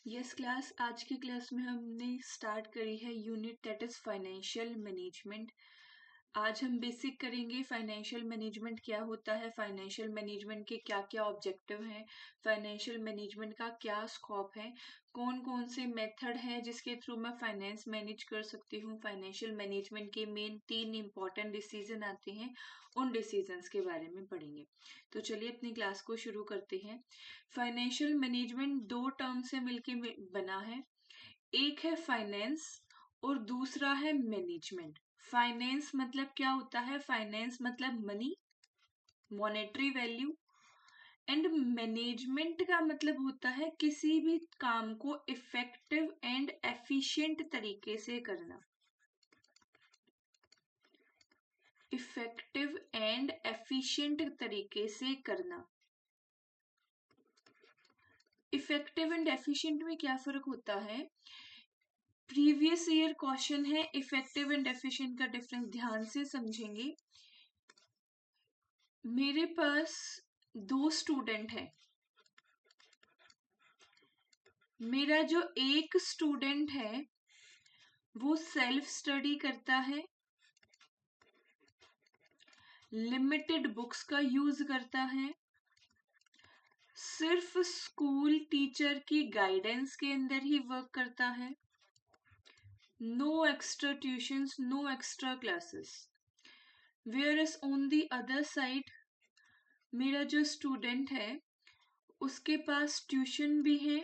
Yes class, आज की class में हमने स्टार्ट करी है unit that is financial management. आज हम बेसिक करेंगे फाइनेंशियल मैनेजमेंट क्या होता है, फाइनेंशियल मैनेजमेंट के क्या क्या ऑब्जेक्टिव हैं, फाइनेंशियल मैनेजमेंट का क्या स्कोप है, कौन कौन से मेथड हैं जिसके थ्रू मैं फाइनेंस मैनेज कर सकती हूँ। फाइनेंशियल मैनेजमेंट के मेन 3 इंपॉर्टेंट डिसीजन आते हैं, उन डिसीजंस के बारे में पढ़ेंगे। तो चलिए अपनी क्लास को शुरू करते हैं। फाइनेंशियल मैनेजमेंट 2 टर्म से मिलके बना है, एक है फाइनेंस और दूसरा है मैनेजमेंट। फाइनेंस मतलब क्या होता है? फाइनेंस मतलब money, monetary value. And management का मतलब होता है किसी भी काम को इफेक्टिव एंड एफिशिएंट तरीके से करना। इफेक्टिव एंड एफिशिएंट तरीके से करना। इफेक्टिव एंड एफिशिएंट में क्या फर्क होता है? प्रीवियस ईयर क्वेश्चन है, इफेक्टिव एंड एफिशिएंट का डिफरेंस ध्यान से समझेंगे। मेरे पास 2 स्टूडेंट हैं। मेरा जो एक स्टूडेंट है वो सेल्फ स्टडी करता है, लिमिटेड बुक्स का यूज करता है, सिर्फ स्कूल टीचर की गाइडेंस के अंदर ही वर्क करता है, no extra tuitions, no extra classes. Where is on the other side, मेरा जो स्टूडेंट है उसके पास ट्यूशन भी है,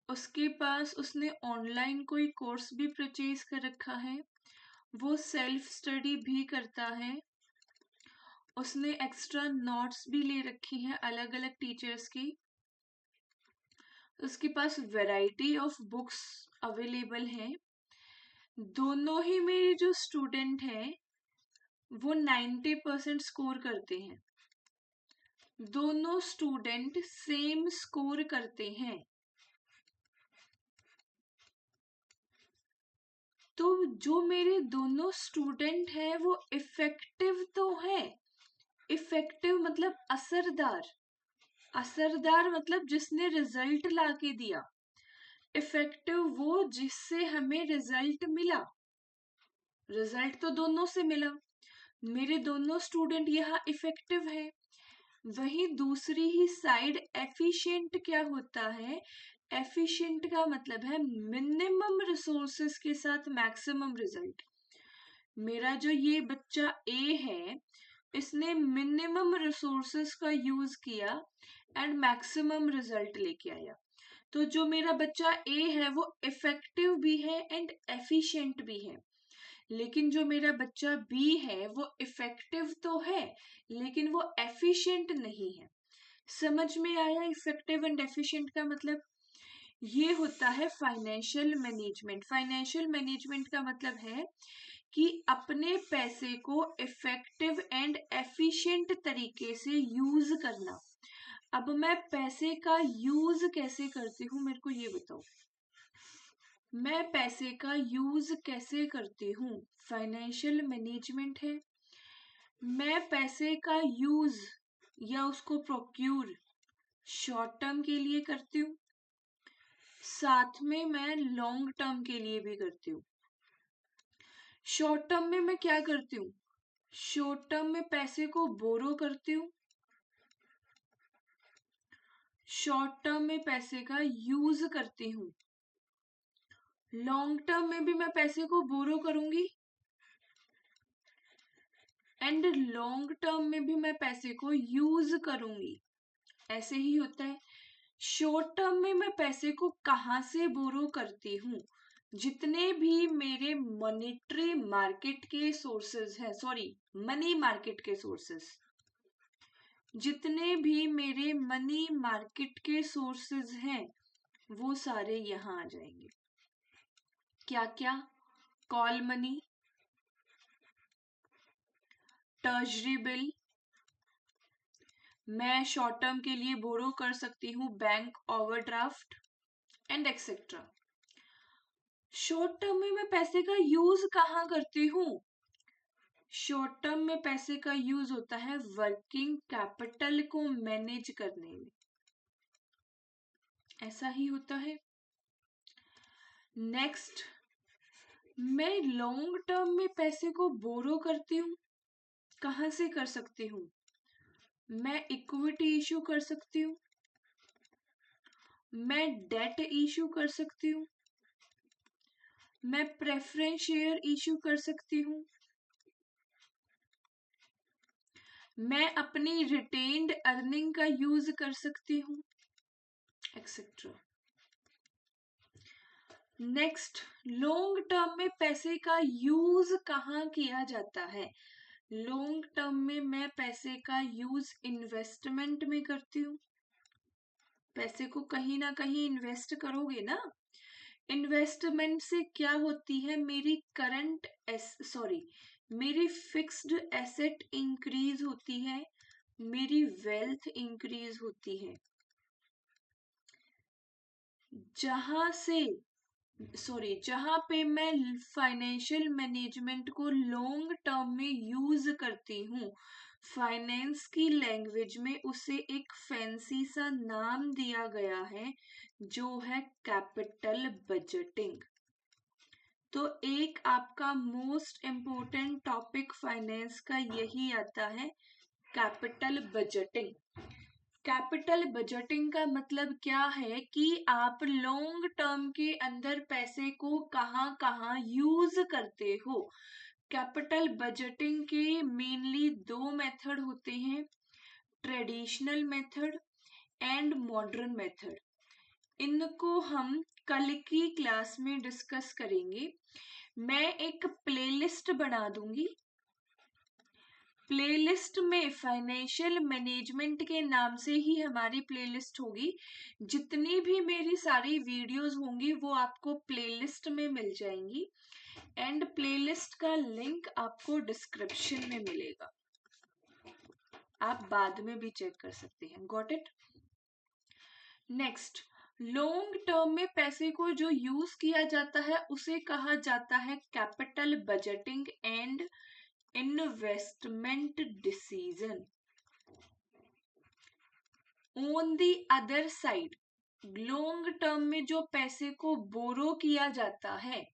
उसके पास उसने ऑनलाइन कोई कोर्स भी परचेज कर रखा है, वो सेल्फ स्टडी भी करता है, उसने एक्स्ट्रा नोट्स भी ले रखी हैं अलग अलग टीचर्स की, उसके पास वैरायटी ऑफ बुक्स अवेलेबल हैं। दोनों ही मेरे जो स्टूडेंट हैं वो 90% स्कोर करते हैं। दोनों स्टूडेंट सेम स्कोर करते हैं। तो जो मेरे दोनों स्टूडेंट हैं वो इफेक्टिव तो है। इफेक्टिव मतलब असरदार, असरदार मतलब जिसने रिजल्ट लाके दिया। इफेक्टिव वो जिससे हमें रिजल्ट मिला। रिजल्ट तो दोनों से मिला, मेरे दोनों स्टूडेंट यहाँ इफेक्टिव है। वहीं दूसरी ही साइड एफिशिएंट क्या होता है? एफिशिएंट का मतलब है मिनिमम रिसोर्सेस के साथ मैक्सिमम रिजल्ट। मेरा जो ये बच्चा ए है इसने मिनिमम रिसोर्सेस का यूज किया एंड मैक्सिमम रिजल्ट लेके आया। तो जो मेरा बच्चा ए है वो इफेक्टिव भी है एंड एफिशिएंट भी है। लेकिन जो मेरा बच्चा बी है वो इफेक्टिव तो है लेकिन वो एफिशिएंट नहीं है। समझ में आया इफेक्टिव एंड एफिशिएंट का मतलब? ये होता है फाइनेंशियल मैनेजमेंट। फाइनेंशियल मैनेजमेंट का मतलब है कि अपने पैसे को इफेक्टिव एंड एफिशिएंट तरीके से यूज करना। अब मैं पैसे का यूज कैसे करती हूँ मेरे को ये बताओ। मैं पैसे का यूज कैसे करती हूँ? फाइनेंशियल मैनेजमेंट है। मैं पैसे का यूज या उसको प्रोक्यूर शॉर्ट टर्म के लिए करती हूँ, साथ में मैं लॉन्ग टर्म के लिए भी करती हूँ। शॉर्ट टर्म में मैं क्या करती हूँ? शॉर्ट टर्म में पैसे को बोरो करती हूँ, शॉर्ट टर्म में पैसे का यूज करती हूँ। लॉन्ग टर्म में भी मैं पैसे को बोरो करूंगी एंड लॉन्ग टर्म में भी मैं पैसे को यूज करूंगी। ऐसे ही होता है। शॉर्ट टर्म में मैं पैसे को कहां से बोरो करती हूँ? जितने भी मेरे मॉनेटरी मार्केट के सोर्सेज हैं, सॉरी मनी मार्केट के सोर्सेज, जितने भी मेरे मनी मार्केट के सोर्सेज हैं वो सारे यहाँ आ जाएंगे। क्या क्या? कॉल मनी, ट्रेजरी बिल, मैं शॉर्ट टर्म के लिए बोरो कर सकती हूँ bank overdraft and etcetera. Short term में मैं पैसे का यूज कहाँ करती हूँ? शॉर्ट टर्म में पैसे का यूज होता है वर्किंग कैपिटल को मैनेज करने में। ऐसा ही होता है। नेक्स्ट, मैं लॉन्ग टर्म में पैसे को बोरो करती हूँ। कहाँ से कर सकती हूँ? मैं इक्विटी इशू कर सकती हूँ, मैं डेट इशू कर सकती हूँ, मैं प्रेफरेंस शेयर इशू कर सकती हूँ, मैं अपनी रिटेन्ड अर्निंग का यूज कर सकती हूँ, एक्सेट्रा। नेक्स्ट, लॉन्ग टर्म में पैसे का यूज कहाँ किया जाता है? लॉन्ग टर्म में मैं पैसे का यूज इन्वेस्टमेंट में करती हूँ। पैसे को कहीं ना कहीं इन्वेस्ट करोगे ना। इन्वेस्टमेंट से क्या होती है? मेरी फिक्स्ड एसेट इंक्रीज होती है, मेरी वेल्थ इंक्रीज होती है। जहां पे मैं फाइनेंशियल मैनेजमेंट को लॉन्ग टर्म में यूज करती हूँ, फाइनेंस की लैंग्वेज में उसे एक फैंसी सा नाम दिया गया है जो है कैपिटल बजटिंग। तो एक आपका मोस्ट इम्पोर्टेंट टॉपिक फाइनेंस का यही आता है, कैपिटल बजटिंग। कैपिटल बजटिंग का मतलब क्या है कि आप लॉन्ग टर्म के अंदर पैसे को कहाँ कहाँ यूज करते हो। कैपिटल बजटिंग के मेनली दो मेथड होते हैं, traditional method and modern method. इनको हम कल की क्लास में डिस्कस करेंगे। मैं एक प्लेलिस्ट बना दूंगी। प्लेलिस्ट में फाइनेंशियल मैनेजमेंट के नाम से ही हमारी प्लेलिस्ट होगी। जितनी भी मेरी सारी वीडियोस होंगी वो आपको प्लेलिस्ट में मिल जाएंगी एंड प्लेलिस्ट का लिंक आपको डिस्क्रिप्शन में मिलेगा, आप बाद में भी चेक कर सकते हैं। Got it? Next, long term में पैसे को जो यूज किया जाता है उसे कहा जाता है capital budgeting and investment decision. On the other side, long term में जो पैसे को बोरो किया जाता है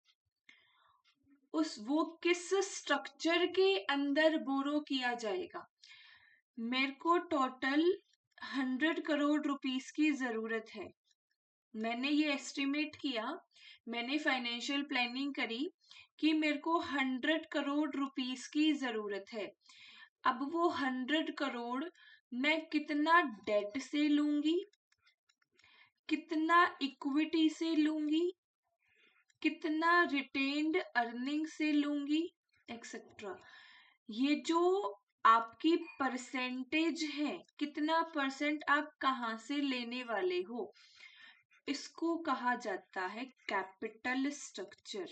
वो किस स्ट्रक्चर के अंदर बोरो किया जाएगा? मेरे को टोटल 100 करोड़ रुपीस की जरूरत है। मैंने ये एस्टिमेट किया, मैंने फाइनेंशियल प्लानिंग करी कि मेरे को 100 करोड़ रुपीस की जरूरत है। अब वो 100 करोड़ मैं कितना डेट से लूंगी, कितना इक्विटी से लूंगी, कितना रिटेन्ड अर्निंग से लूंगी, एक्सेट्रा। ये जो आपकी परसेंटेज है, कितना परसेंट आप कहाँ से लेने वाले हो, इसको कहा जाता है कैपिटल स्ट्रक्चर।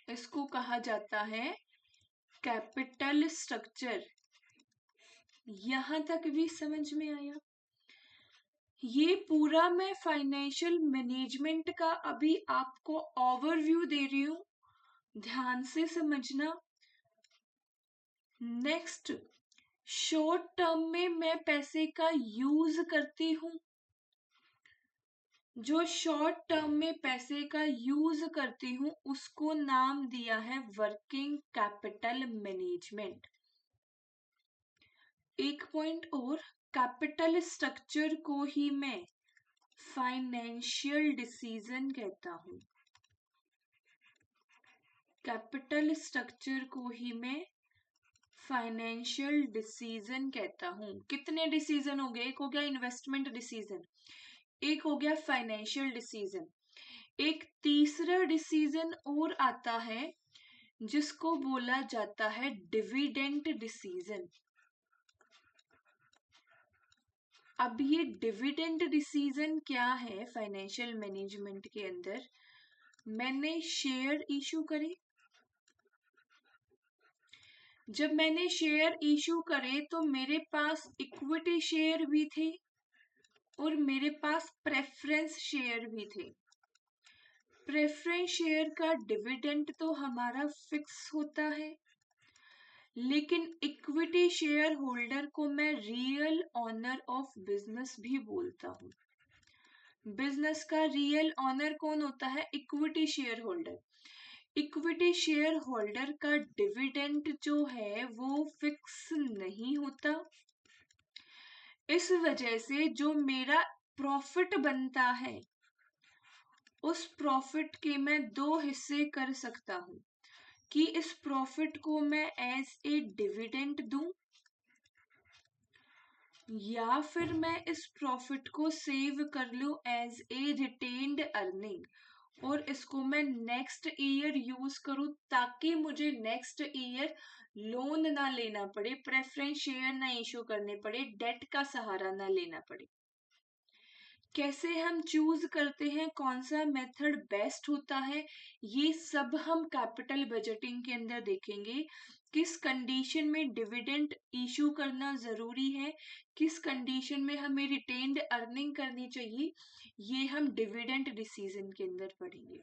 इसको कहा जाता है कैपिटल स्ट्रक्चर। यहां तक भी समझ में आया? ये पूरा मैं फाइनेंशियल मैनेजमेंट का अभी आपको ओवरव्यू दे रही हूं, ध्यान से समझना। नेक्स्ट, शॉर्ट टर्म में मैं पैसे का यूज करती हूं। जो शॉर्ट टर्म में पैसे का यूज करती हूं उसको नाम दिया है वर्किंग कैपिटल मैनेजमेंट। एक पॉइंट और, कैपिटल स्ट्रक्चर को ही मैं फाइनेंशियल डिसीजन कहता हूं। कैपिटल स्ट्रक्चर को ही मैं फाइनेंशियल डिसीजन कहता हूं। कितने डिसीजन हो गए? एक हो गया इन्वेस्टमेंट डिसीजन, एक हो गया फाइनेंशियल डिसीजन, एक तीसरा डिसीजन और आता है जिसको बोला जाता है डिविडेंड डिसीजन। अब ये डिविडेंड डिसीजन क्या है? फाइनेंशियल मैनेजमेंट के अंदर मैंने शेयर इशू करे। जब मैंने शेयर इशू करे तो मेरे पास इक्विटी शेयर भी थे और मेरे पास प्रेफरेंस शेयर भी थे। प्रेफरेंस शेयर का डिविडेंड तो हमारा फिक्स होता है, लेकिन इक्विटी शेयर होल्डर को मैं रियल ऑनर ऑफ बिजनेस भी बोलता हूँ। बिजनेस का रियल ऑनर कौन होता है? Equity share holder. Equity share holder का डिविडेंड जो है वो फिक्स नहीं होता। इस वजह से जो मेरा प्रॉफिट बनता है उस प्रॉफिट के मैं दो हिस्से कर सकता हूं कि इस प्रॉफिट को मैं एज ए डिविडेंड दूं या फिर मैं इस प्रॉफिट को सेव कर लूं एज ए रिटेन्ड अर्निंग और इसको मैं नेक्स्ट ईयर यूज करूं ताकि मुझे नेक्स्ट ईयर लोन ना लेना पड़े, प्रेफरेंस शेयर ना इशू करने पड़े, डेट का सहारा ना लेना पड़े। कैसे हम चूज करते हैं कौन सा मेथड बेस्ट होता है, ये सब हम कैपिटल बजटिंग के अंदर देखेंगे। किस कंडीशन में डिविडेंड इशू करना जरूरी है, किस कंडीशन में हमें रिटेन्ड अर्निंग करनी चाहिए, ये हम डिविडेंड डिसीजन के अंदर पढ़ेंगे।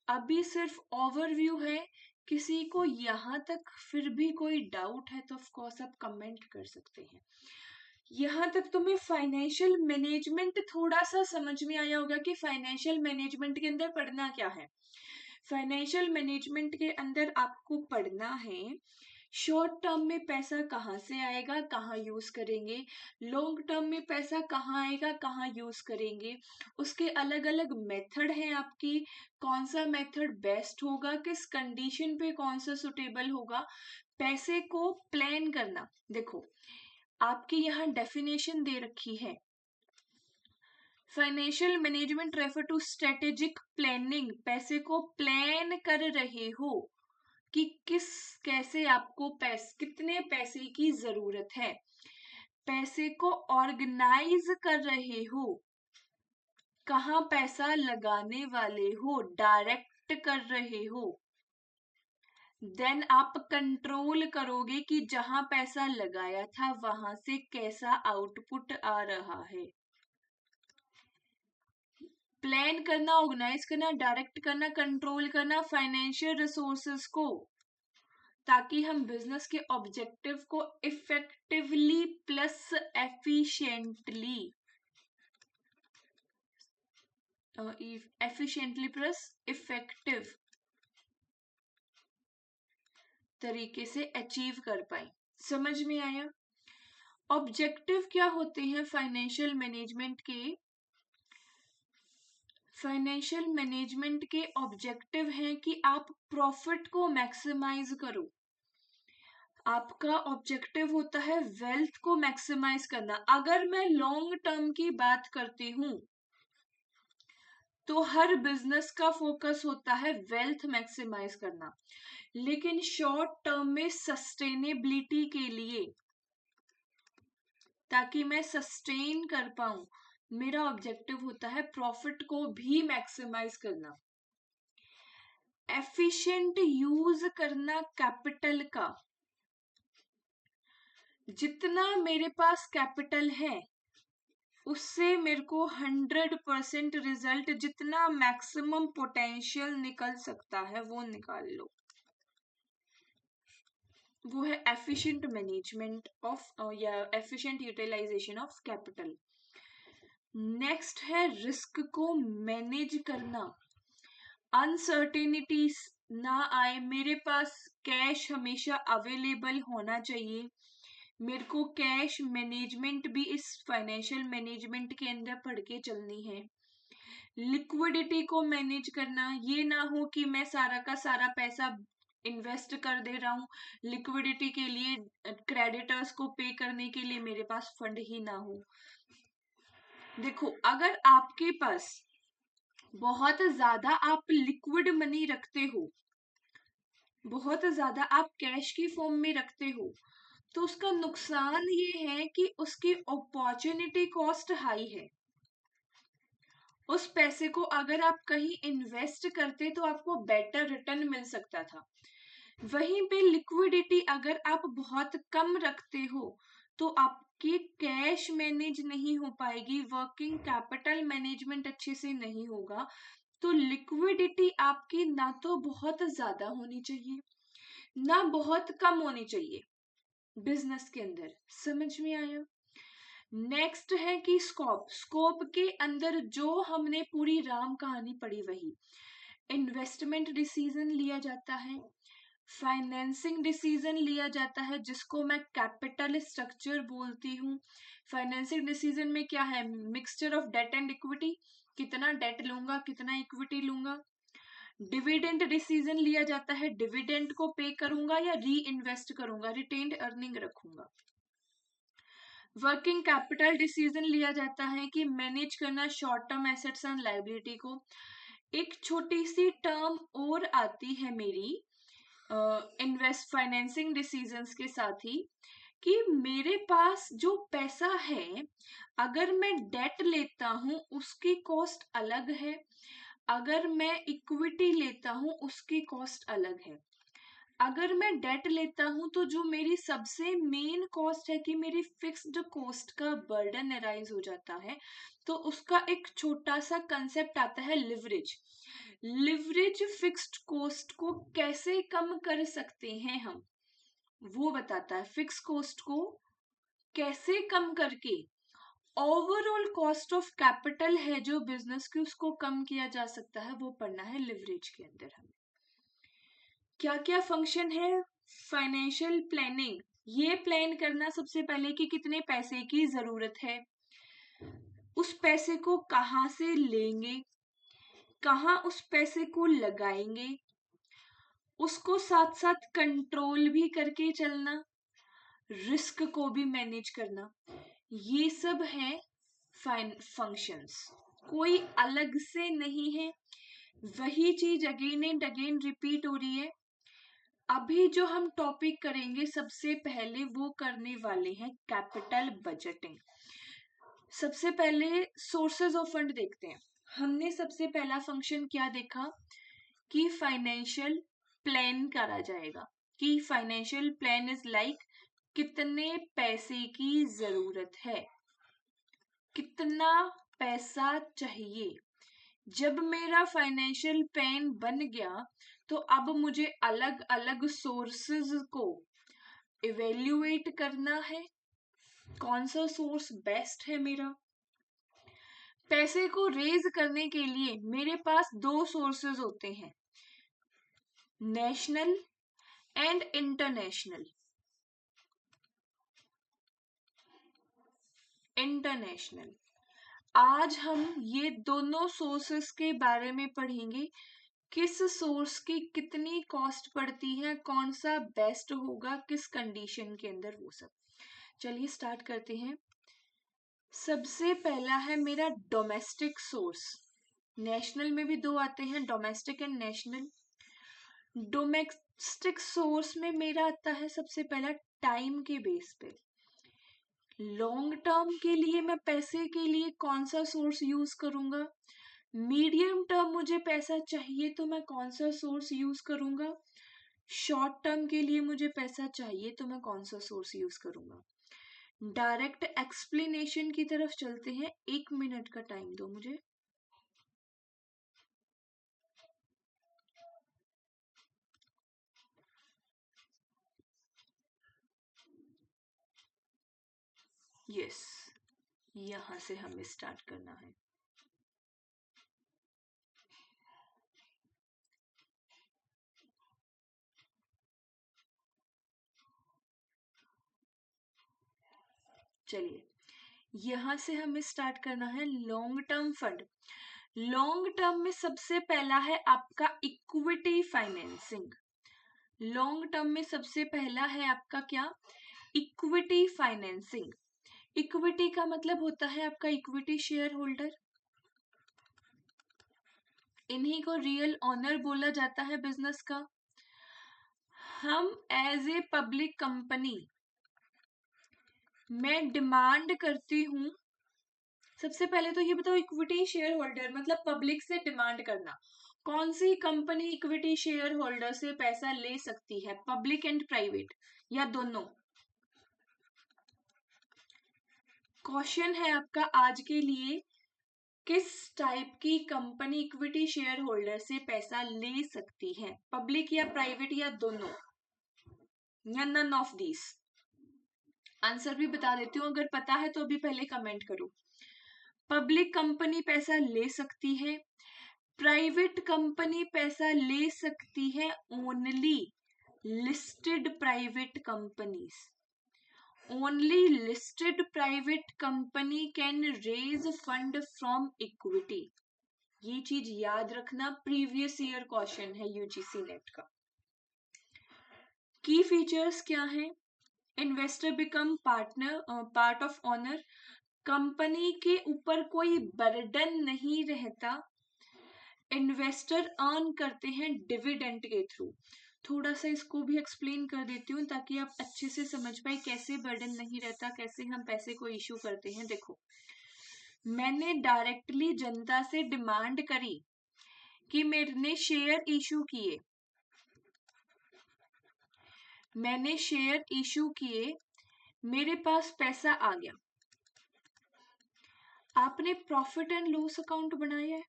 अभी सिर्फ ओवरव्यू है। किसी को यहाँ तक फिर भी कोई डाउट है तो ऑफ कोर्स आप कमेंट कर सकते हैं। यहाँ तक तुम्हें फाइनेंशियल मैनेजमेंट थोड़ा सा समझ में आया होगा कि फाइनेंशियल मैनेजमेंट के अंदर पढ़ना क्या है। फाइनेंशियल मैनेजमेंट के अंदर आपको पढ़ना है शॉर्ट टर्म में पैसा कहाँ से आएगा, कहाँ यूज करेंगे, लॉन्ग टर्म में पैसा कहाँ आएगा, कहाँ यूज करेंगे, उसके अलग अलग मेथड हैं आपकी, कौन सा मेथड बेस्ट होगा, किस कंडीशन पे कौन सा सुटेबल होगा, पैसे को प्लान करना। देखो आपके यहाँ डेफिनेशन दे रखी है, financial management refer to strategic planning, पैसे को प्लान कर रहे हो कि कैसे आपको कितने पैसे की जरूरत है, पैसे को ऑर्गेनाइज कर रहे हो, कहाँ पैसा लगाने वाले हो, डायरेक्ट कर रहे हो, देन आप कंट्रोल करोगे कि जहां पैसा लगाया था वहां से कैसा आउटपुट आ रहा है। प्लान करना, ऑर्गेनाइज करना, डायरेक्ट करना, कंट्रोल करना फाइनेंशियल रिसोर्सेस को, ताकि हम बिजनेस के ऑब्जेक्टिव को effectively plus efficiently plus effective तरीके से अचीव कर पाए। समझ में आया? ऑब्जेक्टिव क्या होते हैं फाइनेंशियल मैनेजमेंट के? फाइनेंशियल मैनेजमेंट के ऑब्जेक्टिव हैं कि आप प्रॉफिट को मैक्सिमाइज करो। आपका ऑब्जेक्टिव होता है वेल्थ को मैक्सिमाइज करना। अगर मैं लॉन्ग टर्म की बात करती हूं तो हर बिजनेस का फोकस होता है वेल्थ मैक्सिमाइज करना, लेकिन शॉर्ट टर्म में सस्टेनेबिलिटी के लिए, ताकि मैं सस्टेन कर पाऊं, मेरा ऑब्जेक्टिव होता है प्रॉफिट को भी मैक्सिमाइज करना, एफिशिएंट यूज करना कैपिटल का। जितना मेरे पास कैपिटल है उससे मेरे को 100% रिजल्ट, जितना मैक्सिमम पोटेंशियल निकल सकता है वो निकाल लो। वो है एफिशिएंट मैनेजमेंट ऑफ या efficient utilisation of capital. Next है रिस्क को मैनेज करना, अनसर्टेनिटीज ना आए, मेरे पास कैश हमेशा अवेलेबल होना चाहिए। मेरे को कैश मैनेजमेंट भी इस फाइनेंशियल मैनेजमेंट के अंदर पढ़ के चलनी है। लिक्विडिटी को मैनेज करना, ये ना हो कि मैं सारा का सारा पैसा इन्वेस्ट कर दे रहा हूँ, लिक्विडिटी के लिए, क्रेडिटर्स को पे करने के लिए मेरे पास फंड ही ना हो। देखो अगर आपके पास बहुत ज्यादा आप लिक्विड मनी रखते हो, बहुत ज्यादा आप कैश की फॉर्म में रखते हो, तो उसका नुकसान ये है कि उसकी अपॉर्चुनिटी कॉस्ट हाई है। उस पैसे को अगर आप कहीं इन्वेस्ट करते तो आपको बेटर रिटर्न मिल सकता था। वहीं पे लिक्विडिटी अगर आप बहुत कम रखते हो तो आपकी कैश मैनेज नहीं हो पाएगी, वर्किंग कैपिटल मैनेजमेंट अच्छे से नहीं होगा। तो लिक्विडिटी आपकी ना तो बहुत ज्यादा होनी चाहिए, ना बहुत कम होनी चाहिए बिजनेस के अंदर। समझ में आया? नेक्स्ट है कि स्कोप के अंदर जो हमने पूरी राम कहानी पढ़ी वही इन्वेस्टमेंट डिसीजन लिया जाता है, फाइनेंसिंग डिसीजन लिया जाता है जिसको मैं कैपिटल स्ट्रक्चर बोलती हूँ। फाइनेंसिंग डिसीजन में क्या है? Mixture of debt and equity, कितना डेट लूंगा कितना इक्विटी लूंगा। डिविडेंड डिसीजन लिया जाता है, डिविडेंड को पे करूंगा या री इन्वेस्ट करूंगा, रिटेन्ड अर्निंग रखूंगा। वर्किंग कैपिटल डिसीजन लिया जाता है कि मैनेज करना short term assets and liability को। एक छोटी सी टर्म और आती है मेरी इन्वेस्ट फाइनेंसिंग डिसीजंस के साथ ही, कि मेरे पास जो पैसा है अगर मैं डेट लेता हूं उसकी कॉस्ट अलग है, अगर मैं इक्विटी लेता हूं उसकी कॉस्ट अलग है। अगर मैं डेट लेता हूं तो जो मेरी सबसे मेन कॉस्ट है कि मेरी फिक्स्ड कॉस्ट का बर्डन अराइज हो जाता है, तो उसका एक छोटा सा कंसेप्ट आता है लिवरेज। लिवरेज फिक्स्ड कॉस्ट को कैसे कम कर सकते हैं हम, वो बताता है। फिक्स कॉस्ट को कैसे कम करके ओवरऑल कॉस्ट ऑफ कैपिटल है जो बिजनेस की उसको कम किया जा सकता है, वो पढ़ना है लिवरेज के अंदर हमें। क्या क्या फंक्शन है फाइनेंशियल प्लानिंग? ये प्लान करना सबसे पहले कि कितने पैसे की जरूरत है, उस पैसे को कहाँ से लेंगे, कहाँ उस पैसे को लगाएंगे, उसको साथ साथ कंट्रोल भी करके चलना, रिस्क को भी मैनेज करना। ये सब है फंक्शंस, कोई अलग से नहीं है, वही चीज अगेन एंड अगेन रिपीट हो रही है। अभी जो हम टॉपिक करेंगे सबसे पहले वो करने वाले हैं कैपिटल बजटिंग। सबसे पहले सोर्सेज ऑफ फंड देखते हैं। हमने सबसे पहला फंक्शन क्या देखा कि फाइनेंशियल प्लान करा जाएगा, कि फाइनेंशियल प्लान इज लाइक कितने पैसे की जरूरत है, कितना पैसा चाहिए। जब मेरा फाइनेंशियल प्लान बन गया तो अब मुझे अलग अलग सोर्सेज को इवेल्युएट करना है, कौन सा सोर्स बेस्ट है मेरा। पैसे को रेज करने के लिए मेरे पास दो सोर्सेज होते हैं, नेशनल एंड इंटरनेशनल। इंटरनेशनल, आज हम ये दोनों सोर्सेस के बारे में पढ़ेंगे, किस सोर्स की कितनी कॉस्ट पड़ती है, कौन सा बेस्ट होगा किस कंडीशन के अंदर, वो सब। चलिए स्टार्ट करते हैं। सबसे पहला है मेरा डोमेस्टिक सोर्स। नेशनल में भी दो आते हैं, domestic and national. Domestic source में मेरा आता है सबसे पहला टाइम के बेस पे। लॉन्ग टर्म के लिए मैं पैसे के लिए कौन सा सोर्स यूज करूंगा, मीडियम टर्म मुझे पैसा चाहिए तो मैं कौन सा सोर्स यूज करूंगा, शॉर्ट टर्म के लिए मुझे पैसा चाहिए तो मैं कौन सा सोर्स यूज करूंगा। डायरेक्ट एक्सप्लेनेशन की तरफ चलते हैं। 1 मिनट का टाइम दो मुझे। यस, यहां से हमें स्टार्ट करना है। चलिए, यहां से हमें स्टार्ट करना है long term fund. Long term में सबसे पहला है आपका इक्विटी फाइनेंसिंग। लॉन्ग टर्म में सबसे पहला है आपका क्या, इक्विटी फाइनेंसिंग। इक्विटी का मतलब होता है आपका इक्विटी शेयर होल्डर, इन्हीं को रियल ऑनर बोला जाता है बिजनेस का। हम एज ए पब्लिक कंपनी मैं डिमांड करती हूं, सबसे पहले तो ये बताओ इक्विटी शेयर होल्डर मतलब पब्लिक से डिमांड करना। कौन सी कंपनी इक्विटी शेयर होल्डर से पैसा ले सकती है, पब्लिक एंड प्राइवेट या दोनों? क्वेश्चन है आपका आज के लिए, किस टाइप की कंपनी इक्विटी शेयर होल्डर से पैसा ले सकती है, पब्लिक या प्राइवेट या दोनों? या नन ऑफ दीज? आंसर भी बता देती हूँ, अगर पता है तो अभी पहले कमेंट करो। पब्लिक कंपनी पैसा ले सकती है, प्राइवेट कंपनी पैसा ले सकती है, only listed private companies, only listed private company can raise fund from equity. ये चीज याद रखना, प्रीवियस ईयर क्वेश्चन है यूजीसी नेट का। की फीचर्स क्या है? Investor become partner, part of owner, company के ऊपर कोई बर्डन नहीं रहता, इन्वेस्टर अर्न करते हैं डिविडेंड के थ्रू। थोड़ा सा इसको भी एक्सप्लेन कर देती हूँ ताकि आप अच्छे से समझ पाए कैसे बर्डन नहीं रहता, कैसे हम पैसे को इशू करते हैं। देखो, मैंने डायरेक्टली जनता से डिमांड करी कि मैंने शेयर इशू किए, मैंने शेयर इशू किए, मेरे पास पैसा आ गया। आपने प्रॉफिट एंड लॉस अकाउंट बनाया है,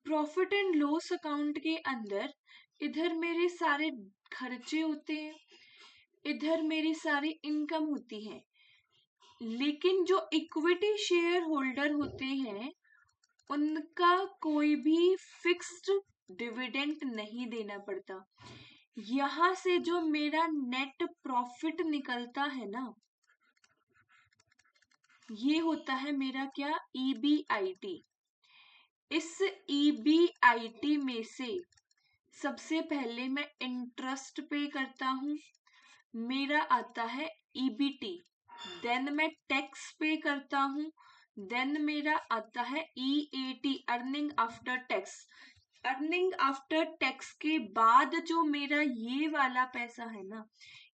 प्रॉफिट एंड लॉस अकाउंट के अंदर इधर मेरे सारे खर्चे होते हैं, इधर मेरी सारी इनकम होती है, लेकिन जो इक्विटी शेयर होल्डर होते हैं उनका कोई भी फिक्स्ड डिविडेंड नहीं देना पड़ता। यहां से जो मेरा नेट प्रॉफिट निकलता है ना, ये होता है मेरा क्या, EBIT। इस EBIT में से सबसे पहले मैं इंटरेस्ट पे करता हूं, मेरा आता है EBT, देन मैं टैक्स पे करता हूं, देन मेरा आता है EAT, earning after tax. Earning after tax के बाद जो मेरा ये वाला पैसा है ना,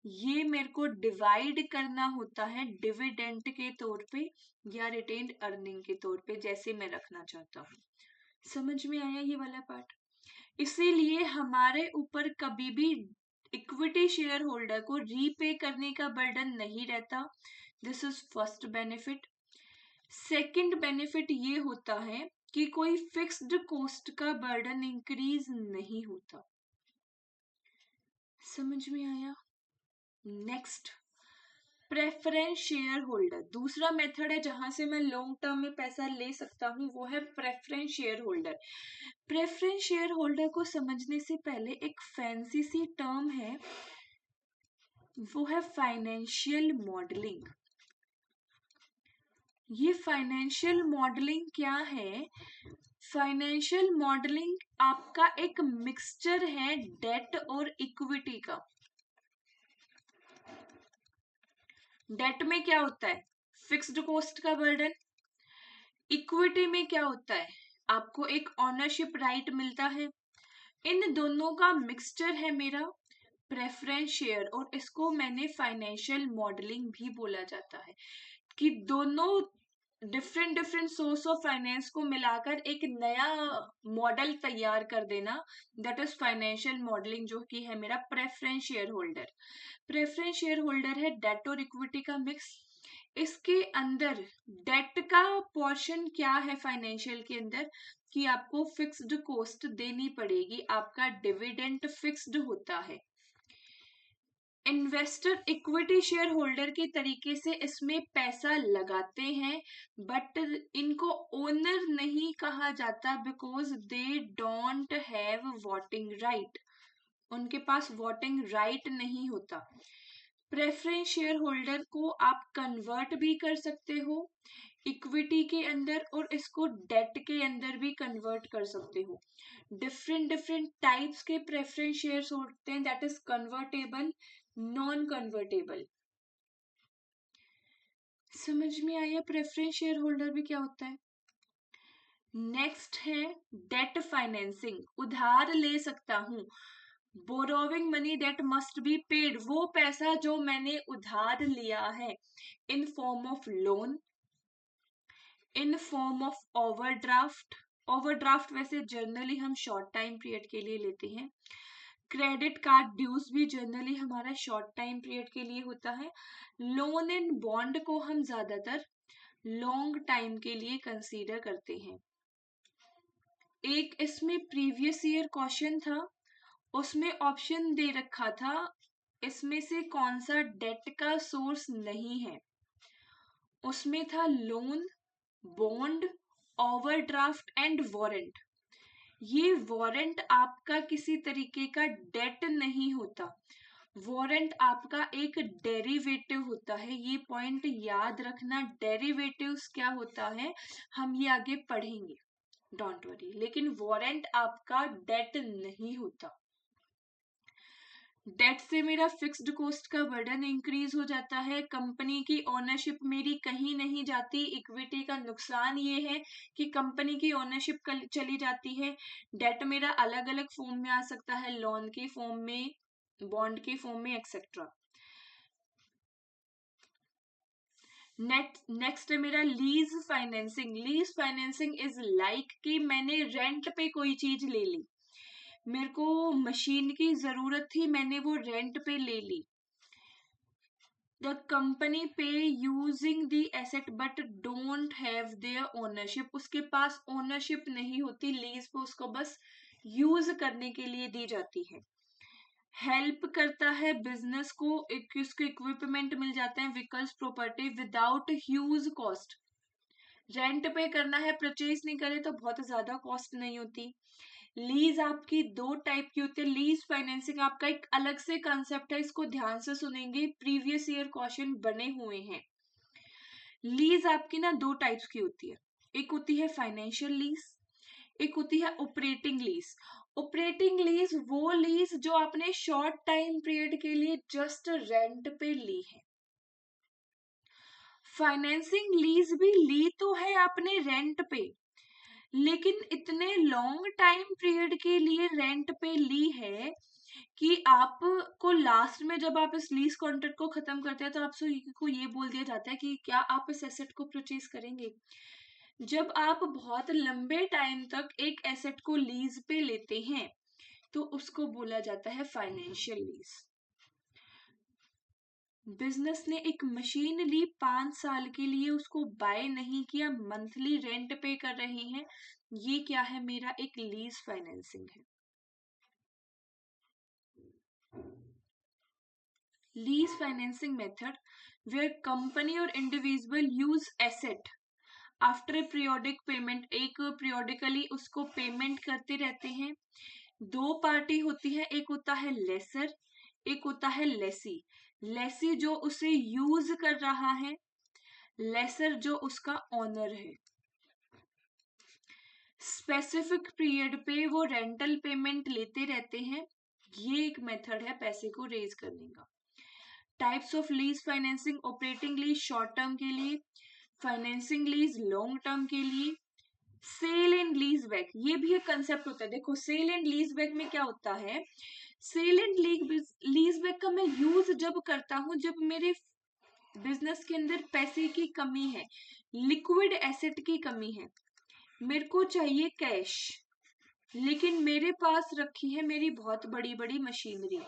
ये मेरे को डिवाइड करना होता है डिविडेंड के तौर पे या रिटेन्ड अर्निंग के तौर पे, जैसे मैं रखना चाहता हूँ। समझ में आया ये वाला पार्ट? इसीलिए हमारे ऊपर कभी भी इक्विटी शेयर होल्डर को रीपे करने का बर्डन नहीं रहता। This is first benefit. Second benefit ये होता है कि कोई फिक्स्ड कॉस्ट का बर्डन इंक्रीज नहीं होता। समझ में आया? नेक्स्ट, प्रेफरेंस शेयर होल्डर, दूसरा मेथड है जहां से मैं लॉन्ग टर्म में पैसा ले सकता हूं, वो है preference share holder. Preference share holder को समझने से पहले एक फैंसी सी टर्म है, वो है फाइनेंशियल मॉडलिंग। ये फाइनेंशियल मॉडलिंग क्या है? फाइनेंशियल मॉडलिंग आपका एक मिक्सचर है डेट और इक्विटी का। डेट में क्या होता है? फिक्स्ड कॉस्ट का बर्डन। इक्विटी में क्या होता है? आपको एक ऑनरशिप राइट मिलता है। इन दोनों का मिक्सचर है मेरा प्रेफरेंस शेयर, और इसको मैंने फाइनेंशियल मॉडलिंग भी बोला जाता है, कि दोनों different different source of finance को मिलाकर एक नया मॉडल तैयार कर देना, दैट इज फाइनेंशियल मॉडलिंग, जो कि है मेरा preference share holder. Preference share holder है डेट और इक्विटी का मिक्स। इसके अंदर डेट का पोर्शन क्या है फाइनेंशियल के अंदर, कि आपको फिक्स्ड कॉस्ट देनी पड़ेगी, आपका डिविडेंड फिक्स्ड होता है। इन्वेस्टर इक्विटी शेयर होल्डर के तरीके से इसमें पैसा लगाते हैं, बट इनको ओनर नहीं कहा जाता, because they don't have voting right, उनके पास वोटिंग राइट नहीं होता। प्रेफरेंस शेयर होल्डर को आप कन्वर्ट भी कर सकते हो इक्विटी के अंदर, और इसको डेट के अंदर भी कन्वर्ट कर सकते हो। डिफरेंट डिफरेंट टाइप्स के प्रेफरेंस शेयर्स होते हैं, that is convertible, non convertible. समझ में आया प्रेफरेंस शेयर होल्डर भी क्या होता है? नेक्स्ट है डेट फाइनेंसिंग, उधार ले सकता हूं। Borrowing money that must be paid, वो पैसा जो मैंने उधार लिया है, in form of loan, in form of overdraft. Overdraft वैसे जनरली हम शॉर्ट टाइम पीरियड के लिए लेते हैं। क्रेडिट कार्ड ड्यूज भी जनरली हमारा शॉर्ट टाइम पीरियड के लिए होता है। लोन एंड बॉन्ड को हम ज्यादातर लॉन्ग टाइम के लिए कंसीडर करते हैं। एक इसमें प्रीवियस ईयर क्वेश्चन था, उसमें ऑप्शन दे रखा था इसमें से कौन सा डेट का सोर्स नहीं है। उसमें था loan, bond, overdraft and warrant. ये वारंट आपका किसी तरीके का डेट नहीं होता, वारंट आपका एक डेरिवेटिव होता है। ये पॉइंट याद रखना, डेरिवेटिव्स क्या होता है हम ये आगे पढ़ेंगे, डोंट वरी। लेकिन वारंट आपका डेट नहीं होता। डेट से मेरा फिक्स्ड कॉस्ट का बर्डन इंक्रीज हो जाता है, कंपनी की ओनरशिप मेरी कहीं नहीं जाती। इक्विटी का नुकसान ये है कि कंपनी की ओनरशिप चली जाती है। डेट मेरा अलग अलग फॉर्म में आ सकता है, लोन के फॉर्म में, बॉन्ड के फॉर्म में, एक्सेट्रा। नेक्स्ट है मेरा lease financing. Lease financing is like कि मैंने रेंट पे कोई चीज ले ली, मेरे को मशीन की जरूरत थी, मैंने वो रेंट पे ले ली। द कंपनी पे using the asset but don't have their ownership. उसके पास ओनरशिप नहीं होती, लीज पे उसको बस यूज करने के लिए दी जाती है। हेल्प करता है बिजनेस को, उसको इक्विपमेंट मिल जाते हैं, vehicles, property without huge cost. Rent पे करना है, परचेज नहीं करे तो बहुत ज्यादा कॉस्ट नहीं होती। लीज आपकी दो टाइप की होती है। लीज फाइनेंसिंग आपका एक अलग से कंसेप्ट है, इसको ध्यान से सुनेंगे, प्रीवियस ईयर क्वेश्चन बने हुए हैं। लीज आपकी ना दो टाइप्स की होती है, एक होती है फाइनेंशियल लीज, एक होती है ऑपरेटिंग लीज। ऑपरेटिंग लीज वो लीज जो आपने शॉर्ट टाइम पीरियड के लिए जस्ट रेंट पे ली है। फाइनेंसिंग लीज भी ली तो है आपने रेंट पे, लेकिन इतने लॉन्ग टाइम पीरियड के लिए रेंट पे ली है कि आपको लास्ट में जब आप इस लीज कॉन्ट्रैक्ट को खत्म करते हैं तो आपसे को ये बोल दिया जाता है कि क्या आप इस एसेट को परचेज करेंगे। जब आप बहुत लंबे टाइम तक एक एसेट को लीज पे लेते हैं तो उसको बोला जाता है फाइनेंशियल लीज। बिजनेस ने एक मशीन ली 5 साल के लिए, उसको बाय नहीं किया, मंथली रेंट पे कर रहे हैं, ये क्या है मेरा एक लीज फाइनेंसिंग है। Lease financing method where company और individual use asset after periodic payment, एक पीरियोडिकली उसको पेमेंट करते रहते हैं। दो पार्टी होती है, एक होता है लेसर, एक होता है लेसी। लेसी जो उसे यूज कर रहा है, लेसर जो उसका ऑनर है। स्पेसिफिक पीरियड पे वो रेंटल पेमेंट लेते रहते हैं। ये एक मेथड है पैसे को रेज करने का। Types of lease financing, operating lease short term के लिए, फाइनेंसिंग लीज लॉन्ग टर्म के लिए, सेल एंड लीज बैक, ये भी एक कंसेप्ट होता है। देखो सेल एंड लीज बैक में क्या होता है, सेल एंड लीज बैक का मैं यूज जब करता हूं जब मेरे बिजनेस के अंदर पैसे की कमी है, लिक्विड एसेट की कमी है, मेरे को चाहिए कैश, लेकिन मेरे पास रखी है मेरी बहुत बड़ी बड़ी मशीनरी,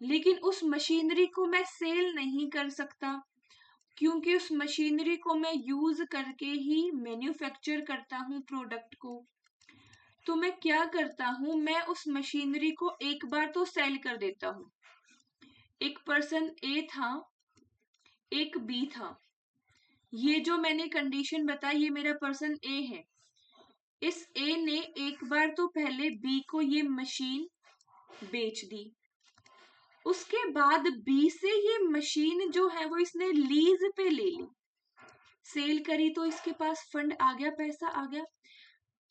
लेकिन उस मशीनरी को मैं सेल नहीं कर सकता क्योंकि उस मशीनरी को मैं यूज करके ही मैन्युफैक्चर करता हूँ प्रोडक्ट को। तो मैं क्या करता हूँ, मैं उस मशीनरी को एक बार तो सेल कर देता हूँ। एक पर्सन ए था, एक बी था, ये जो मैंने कंडीशन बताई ये मेरा पर्सन ए है। इस ए ने एक बार तो पहले बी को ये मशीन बेच दी, उसके बाद बी से ये मशीन जो है वो इसने लीज पे ले ली, सेल करी तो इसके पास फंड आ गया, पैसा आ गया,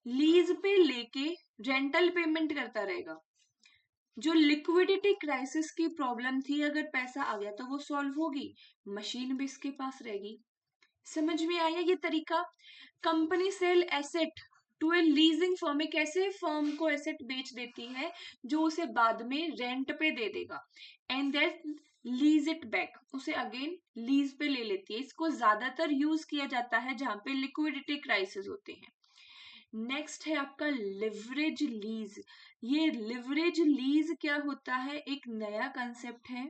लीज पे लेके रेंटल पेमेंट करता रहेगा। जो लिक्विडिटी क्राइसिस की प्रॉब्लम थी, अगर पैसा आ गया तो वो सॉल्व होगी, मशीन भी इसके पास रहेगी। समझ में आया ये तरीका। Company sell asset to a leasing firm, एक ऐसे फर्म को एसेट बेच देती है जो उसे बाद में रेंट पे दे देगा, and then lease it back, उसे अगेन लीज पे ले लेती है। इसको ज्यादातर यूज किया जाता है जहां पे लिक्विडिटी क्राइसिस होते हैं। नेक्स्ट है आपका लिवरेज लीज। ये लिवरेज लीज क्या होता है, एक नया कंसेप्ट है।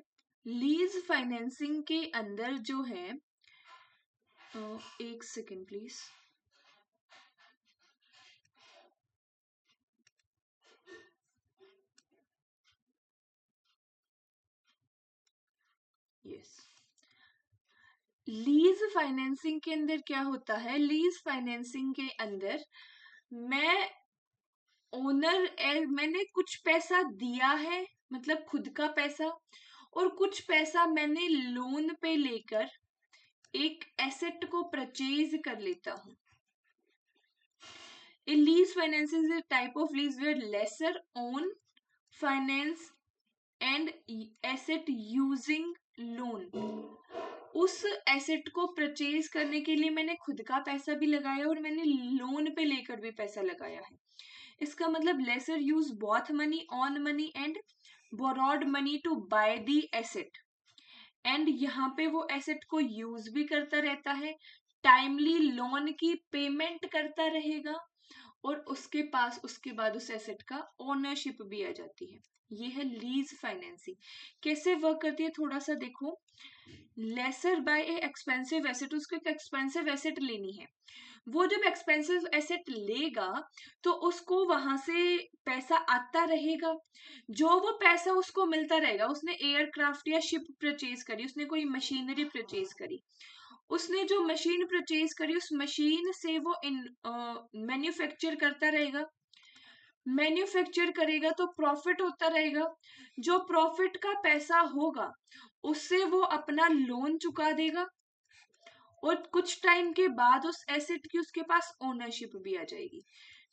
लीज फाइनेंसिंग के अंदर जो है, एक second please, yes. Lease financing के अंदर क्या होता है, लीज फाइनेंसिंग के अंदर मैं ओनर, मैंने कुछ पैसा दिया है, मतलब खुद का पैसा, और कुछ पैसा मैंने लोन पे लेकर एक एसेट को परचेज कर लेता हूं। A lease financing is a type of lease where lessor own, finance and asset using loan। उस एसेट को परचेज करने के लिए मैंने खुद का पैसा भी लगाया और मैंने लोन पे लेकर भी पैसा लगाया है। इसका मतलब lessor use both money, own money and borrowed money to buy the asset. And यहाँ पे वो एसेट को यूज भी करता रहता है, टाइमली लोन की पेमेंट करता रहेगा, और उसके पास उसके बाद उस एसेट का ओनरशिप भी आ जाती है। ये है लीज फाइनेंसिंग। कैसे वर्क करती है थोड़ा सा देखो। लेसर बाय ए एक्सपेंसिव एसेट, उसको एक एक्सपेंसिव एसेट लेनी है। वो जब एक्सपेंसिव एसेट लेगा तो उसको वहां से पैसा आता रहेगा, जो वो पैसा उसको मिलता रहेगा। उसने एयरक्राफ्ट या शिप परचेज करी, उसने कोई मशीनरी परचेज करी, उसने जो मशीन परचेज करी उस मशीन से वो मैन्युफैक्चर करता रहेगा, मैन्युफैक्चर करेगा तो प्रॉफिट होता रहेगा। जो प्रॉफिट का पैसा होगा उससे वो अपना लोन चुका देगा, और कुछ टाइम के बाद उस एसेट की उसके पास ओनरशिप भी आ जाएगी।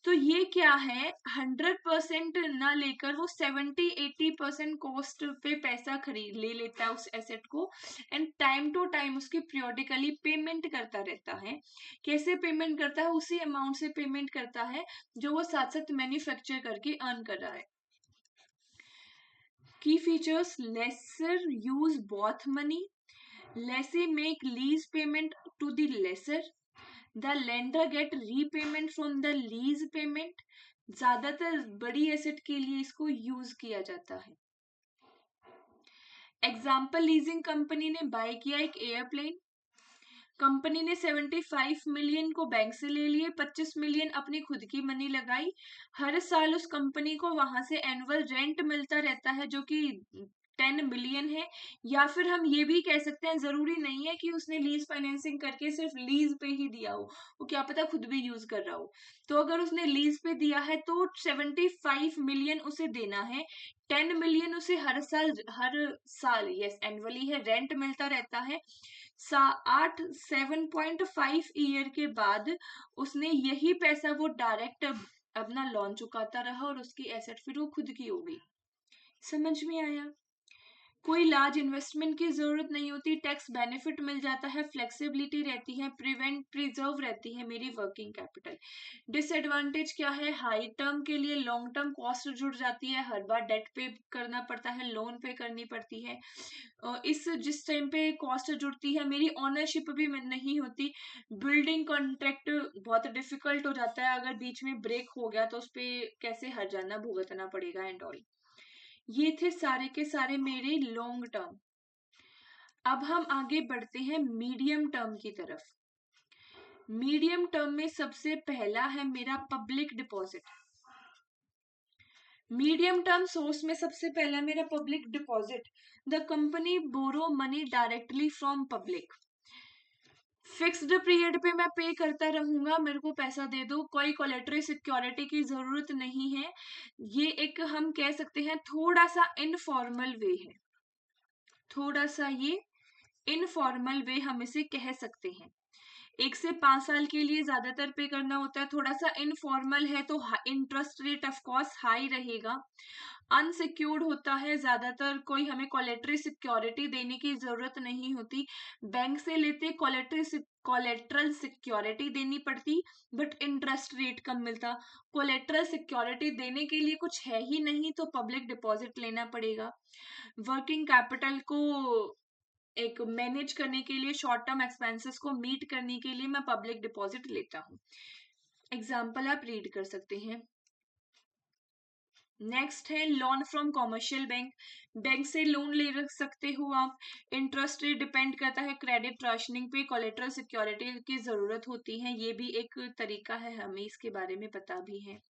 तो ये क्या है, 100% ना लेकर वो 70-80% कॉस्ट पे पैसा खरीद ले लेता है उस एसेट को, एंड टाइम टू टाइम उसकी पीरियोडिकली पेमेंट करता रहता है। कैसे पेमेंट करता है, उसी अमाउंट से पेमेंट करता है जो वो साथ साथ मैन्युफैक्चर करके अर्न कर रहा है। की features, lessor use both money, lessee make lease payment to the lessor, the lender get repayment from the lease payment। ज्यादातर बड़ी एसेट के लिए इसको यूज किया जाता है। एग्जाम्पल, लीजिंग कंपनी ने बाय किया एक एयरप्लेन, कंपनी ने 75 मिलियन को बैंक से ले लिए, 25 मिलियन अपनी खुद की मनी लगाई। हर साल उस कंपनी को वहां से एनुअल रेंट मिलता रहता है जो कि 10 मिलियन है। या फिर हम ये भी कह सकते हैं, जरूरी नहीं है कि उसने लीज फाइनेंसिंग करके सिर्फ लीज पे ही दिया हो, वो क्या पता खुद भी यूज कर रहा हो। तो अगर उसने लीज पे दिया है तो 75 मिलियन उसे देना है, 10 मिलियन उसे हर साल यस एनुअली है रेंट मिलता रहता है। 7.5 ईयर के बाद उसने यही पैसा वो डायरेक्ट अपना लोन चुकाता रहा और उसकी एसेट फिर वो खुद की हो गई। समझ में आया? कोई लार्ज इन्वेस्टमेंट की जरूरत नहीं होती, टैक्स बेनिफिट मिल जाता है, फ्लेक्सिबिलिटी रहती है, प्रिजर्व रहती है मेरी वर्किंग कैपिटल। डिसएडवांटेज क्या है, हाई टर्म के लिए लॉन्ग टर्म कॉस्ट जुड़ जाती है, हर बार डेट पे करना पड़ता है, लोन पे करनी पड़ती है। इस जिस टाइम पे कॉस्ट जुड़ती है मेरी ओनरशिप भी नहीं होती, बिल्डिंग कॉन्ट्रैक्ट बहुत डिफिकल्ट हो जाता है, अगर बीच में ब्रेक हो गया तो उस पर कैसे हर्जाना भुगतना पड़ेगा एंड ऑल। ये थे सारे के सारे मेरे लॉन्ग टर्म। अब हम आगे बढ़ते हैं मीडियम टर्म की तरफ। मीडियम टर्म में सबसे पहला है मेरा public deposit. Medium term source में सबसे पहला मेरा public deposit. The company borrow money directly from public. Fixed period पे मैं पे करता रहूंगा, मेरे को पैसा दे दो, कोई कोलेटरी सिक्योरिटी की जरूरत नहीं है। ये एक हम कह सकते हैं थोड़ा सा इनफॉर्मल वे है, थोड़ा सा ये इनफॉर्मल वे हम इसे कह सकते हैं। 1 से 5 साल के लिए ज्यादातर पे करना होता है, थोड़ा सा इनफॉर्मल है तो interest rate of course high रहेगा। अनसिक्योर्ड होता है ज्यादातर, कोई हमें कोलेटरी सिक्योरिटी देने की जरूरत नहीं होती। बैंक से लेते कोलेट्रल सिक्योरिटी देनी पड़ती, बट इंटरेस्ट रेट कम मिलता। कोलेट्रल सिक्योरिटी देने के लिए कुछ है ही नहीं तो पब्लिक डिपॉजिट लेना पड़ेगा। वर्किंग कैपिटल को एक मैनेज करने के लिए, शॉर्ट टर्म एक्सपेंसेस को मीट करने के लिए मैं पब्लिक डिपॉजिट लेता हूँ। एग्जाम्पल आप रीड कर सकते हैं। नेक्स्ट है loan from commercial bank. Bank से लोन ले रख सकते हो आप। इंटरेस्ट रेट डिपेंड करता है क्रेडिट राशनिंग पे, कोलेटरल सिक्योरिटी की जरूरत होती है, ये भी एक तरीका है, हमें इसके बारे में पता भी है।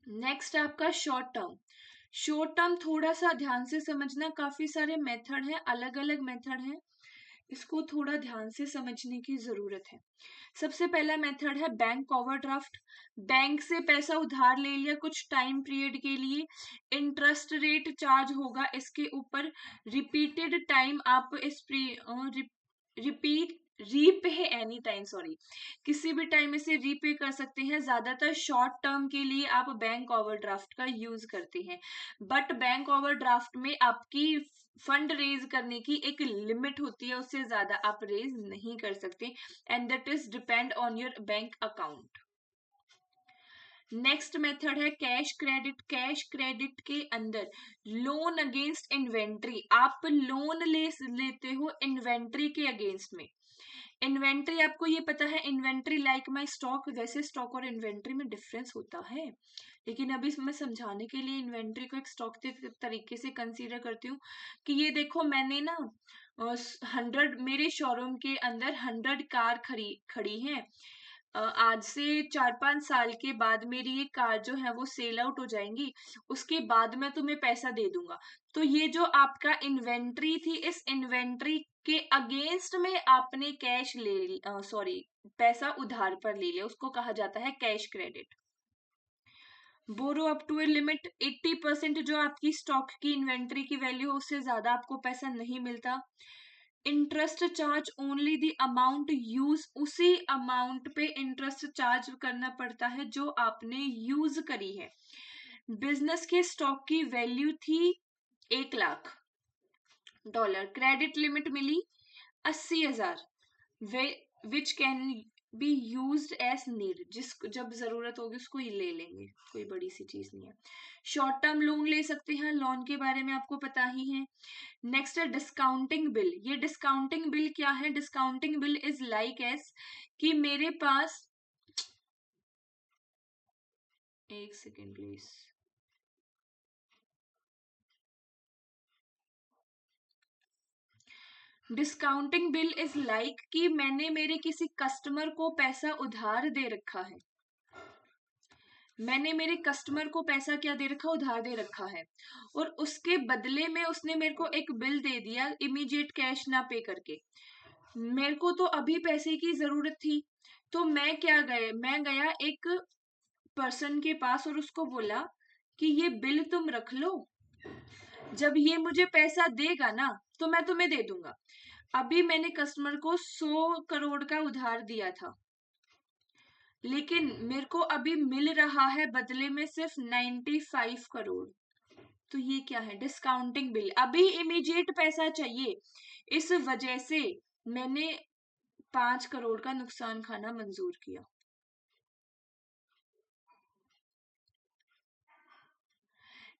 नेक्स्ट आपका शॉर्ट टर्म। शॉर्ट टर्म थोड़ा सा ध्यान से समझना, काफी सारे मेथड हैं, अलग अलग मेथड हैं, इसको थोड़ा ध्यान से समझने की जरूरत है। सबसे पहला मेथड है बैंक ओवरड्राफ्ट। बैंक से पैसा उधार ले लिया कुछ टाइम पीरियड के लिए, इंटरेस्ट रेट चार्ज होगा इसके ऊपर, रिपीटेड टाइम आप इस repeat repay any time, sorry, किसी भी टाइम इसे रीपे कर सकते हैं। ज्यादातर शॉर्ट टर्म के लिए आप बैंक ओवरड्राफ्ट का यूज करते हैं, बट बैंक ओवरड्राफ्ट में आपकी फंड रेज करने की एक लिमिट होती है, उससे ज्यादा आप रेज नहीं कर सकते, and that is depend on your bank account. Next method है कैश क्रेडिट। कैश क्रेडिट के अंदर लोन अगेंस्ट इन्वेंट्री, आप लोन लेते हो इन्वेंट्री के अगेंस्ट में। इन्वेंट्री आपको ये पता है, इन्वेंट्री लाइक माई स्टॉक, वैसे स्टॉक और इन्वेंट्री में डिफरेंस होता है, लेकिन अभी मैं समझाने के लिए इन्वेंट्री को एक स्टॉक के तरीके से कंसीडर करती हूँ कि ये देखो मैंने ना 100 मेरे शोरूम के अंदर 100 कार खड़ी हैं, आज से 4-5 साल के बाद मेरी ये कार जो है वो सेल आउट हो जाएंगी, उसके बाद मैं तुम्हें पैसा दे दूंगा। तो ये जो आपका इन्वेंट्री थी, इस इन्वेंट्री के अगेंस्ट में आपने कैश ले सॉरी पैसा उधार पर ले लिया, उसको कहा जाता है cash credit. Borrow up to a limit, 80% जो आपकी स्टॉक की इन्वेंट्री की वैल्यू है उससे ज्यादा आपको पैसा नहीं मिलता। Interest charge only the amount use, उसी अमाउंट पे इंटरेस्ट चार्ज करना पड़ता है जो आपने यूज करी है। बिजनेस के स्टॉक की वैल्यू थी $1,00,000, क्रेडिट लिमिट मिली 80,000, which can be used as need, जिस जब जरूरत होगी उसको ही ले लेंगे, कोई बड़ी सी चीज नहीं है। शॉर्ट टर्म लोन ले सकते हैं, लोन के बारे में आपको पता ही है। नेक्स्ट है डिस्काउंटिंग बिल। ये डिस्काउंटिंग बिल क्या है? Discounting bill is like S कि मेरे पास, एक second please, discounting bill is like कि मैंने मेरे किसी कस्टमर को पैसा उधार दे रखा है, मैंने मेरे कस्टमर को पैसा क्या दे रखा, उधार दे रखा है, और उसके बदले में उसने मेरे को एक बिल दे दिया इमीडिएट कैश ना पे करके। मेरे को तो अभी पैसे की जरूरत थी, तो मैं गया एक पर्सन के पास और उसको बोला कि ये बिल तुम रख लो, जब ये मुझे पैसा देगा ना तो मैं तुम्हें दे दूंगा। अभी मैंने कस्टमर को 100 करोड़ का उधार दिया था, लेकिन मेरे को अभी मिल रहा है बदले में सिर्फ 95 करोड़। तो ये क्या है? डिस्काउंटिंग बिल, अभी इमीडिएट पैसा चाहिए, इस वजह से मैंने 5 करोड़ का नुकसान खाना मंजूर किया।